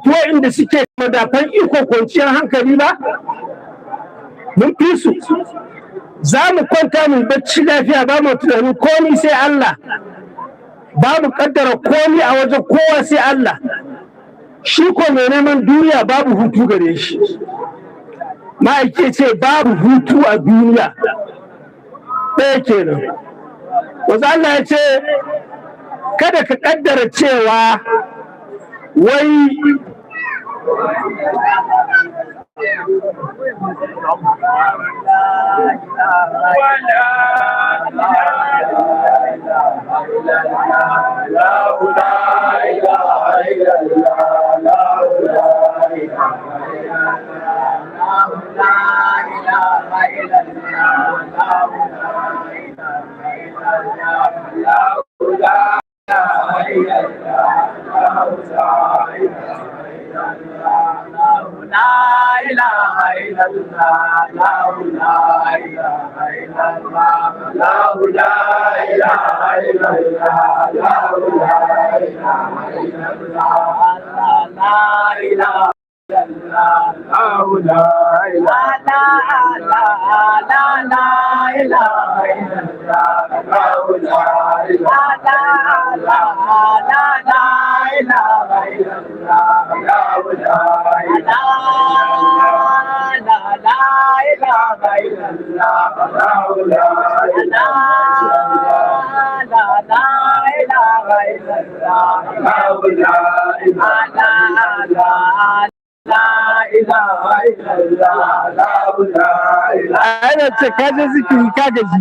wa'inda suke madafan iko kwanciyar hankali ba mun fi su. Za mu kwanta mu bacci lafiya ba mu tunanin komi sai Allah, ba mu kaddara komi a wajen kowa sai Allah. Shi ko mai neman duniya babu hutu gare shi. Ma'aike ce babu hutu a duniya ɗaya kenan. Wasu Allah ya ce kada ka kaddara cewa wai ana ce kaje zikiri ka gaji